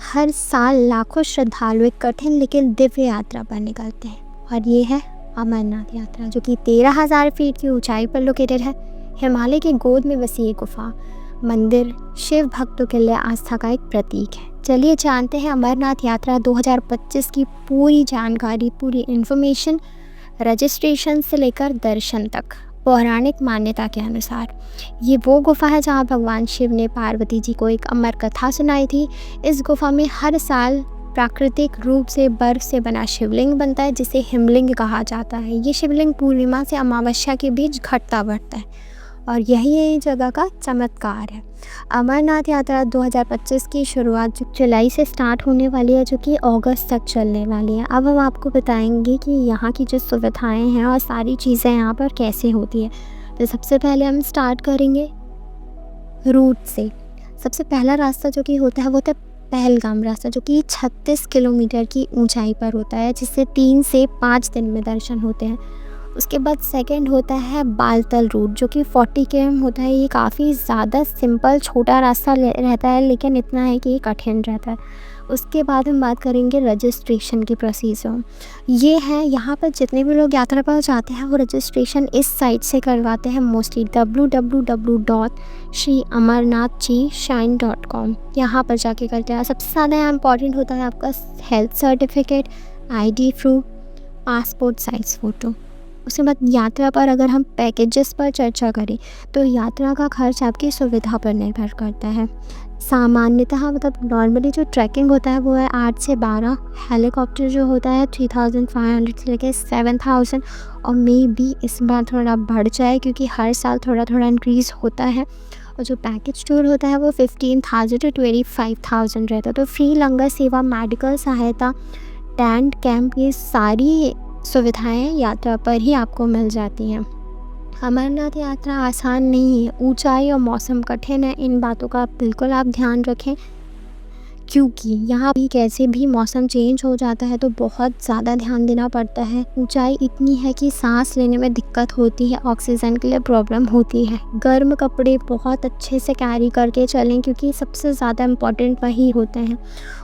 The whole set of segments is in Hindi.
हर साल लाखों श्रद्धालु एक कठिन लेकिन दिव्य यात्रा पर निकलते हैं, और ये है अमरनाथ यात्रा, जो कि 13,000 फीट की ऊंचाई पर लोकेटेड है। हिमालय की गोद में बसी ये गुफा मंदिर शिव भक्तों के लिए आस्था का एक प्रतीक है। चलिए जानते हैं अमरनाथ यात्रा 2025 की पूरी जानकारी, पूरी इन्फॉर्मेशन, रजिस्ट्रेशन से लेकर दर्शन तक। पौराणिक मान्यता के अनुसार ये वो गुफा है जहाँ भगवान शिव ने पार्वती जी को एक अमर कथा सुनाई थी। इस गुफा में हर साल प्राकृतिक रूप से बर्फ से बना शिवलिंग बनता है, जिसे हिमलिंग कहा जाता है। ये शिवलिंग पूर्णिमा से अमावस्या के बीच घटता बढ़ता है, और यही जगह का चमत्कार है। अमरनाथ यात्रा 2025 की शुरुआत जुलाई से स्टार्ट होने वाली है, जो कि अगस्त तक चलने वाली है। अब हम आपको बताएंगे कि यहाँ की जो सुविधाएं हैं और सारी चीज़ें यहाँ पर कैसे होती है। तो सबसे पहले हम स्टार्ट करेंगे रूट से। सबसे पहला रास्ता जो कि होता है वो होता है पहलगाम रास्ता, जो कि 36 किलोमीटर की ऊंचाई पर होता है, जिससे 3 से 5 दिन में दर्शन होते हैं। उसके बाद सेकंड होता है बालतल रूट, जो कि 40 km होता है। ये काफ़ी ज़्यादा सिंपल छोटा रास्ता रहता है, लेकिन इतना है कि ये कठिन रहता है। उसके बाद हम बात करेंगे रजिस्ट्रेशन की प्रोसीजर। ये है, यहाँ पर जितने भी लोग यात्रा पर जाते हैं वो रजिस्ट्रेशन इस साइट से करवाते हैं, मोस्टली www.shriamarnathjishrine.com। यहाँ पर जाके करते हैं। सबसे ज़्यादा यहाँ इंपॉर्टेंट होता है आपका health certificate, ID proof, passport size photo. उसके बाद यात्रा पर अगर हम पैकेजेस पर चर्चा करें तो यात्रा का खर्च आपकी सुविधा पर निर्भर करता है। सामान्यतः मतलब नॉर्मली जो ट्रैकिंग होता है वो है 8 से 12, हेलीकॉप्टर जो होता है 3,500 से लेकर 7,000, और मे बी इस बार थोड़ा बढ़ जाए क्योंकि हर साल थोड़ा थोड़ा इंक्रीज़ होता है। और जो पैकेज टूर होता है वो 15,000 to 25,000 रहता है। तो फ्री लंगर सेवा, मेडिकल सहायता, टेंट कैंप, ये सारी सुविधाएं यात्रा पर ही आपको मिल जाती हैं। अमरनाथ यात्रा आसान नहीं है, ऊंचाई और मौसम कठिन है। इन बातों का बिल्कुल आप ध्यान रखें, क्योंकि यहाँ भी कैसे भी मौसम चेंज हो जाता है तो बहुत ज़्यादा ध्यान देना पड़ता है। ऊंचाई इतनी है कि सांस लेने में दिक्कत होती है, ऑक्सीजन के लिए प्रॉब्लम होती है। गर्म कपड़े बहुत अच्छे से कैरी करके चलें, क्योंकि सबसे ज़्यादा इम्पॉर्टेंट वही होते हैं।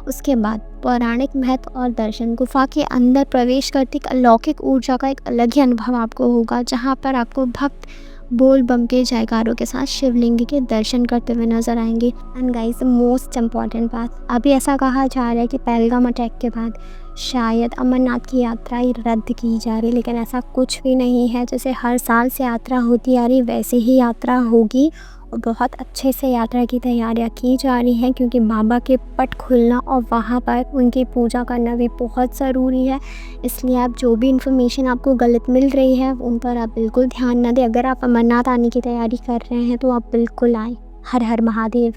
उसके बाद पौराणिक महत्व और दर्शन। गुफा के अंदर प्रवेश करते एक अलौकिक ऊर्जा का एक अलग ही अनुभव आपको होगा, जहाँ पर आपको भक्त बोल बम के जयकारों के साथ शिवलिंग के दर्शन करते हुए नजर आएंगे। एंड गाइस, मोस्ट इम्पॉर्टेंट बात, अभी ऐसा कहा जा रहा है कि पहलगाम अटैक के बाद शायद अमरनाथ की यात्रा ही रद्द की जा रही, लेकिन ऐसा कुछ भी नहीं है। जैसे हर साल से यात्रा होती आ रही वैसे ही यात्रा होगी, और बहुत अच्छे से यात्रा की तैयारियां की जा रही हैं, क्योंकि बाबा के पट खुलना और वहाँ पर उनकी पूजा करना भी बहुत ज़रूरी है। इसलिए आप जो भी इन्फॉर्मेशन आपको गलत मिल रही है उन पर आप बिल्कुल ध्यान न दें। अगर आप अमरनाथ आने की तैयारी कर रहे हैं तो आप बिल्कुल आएँ। हर हर महादेव।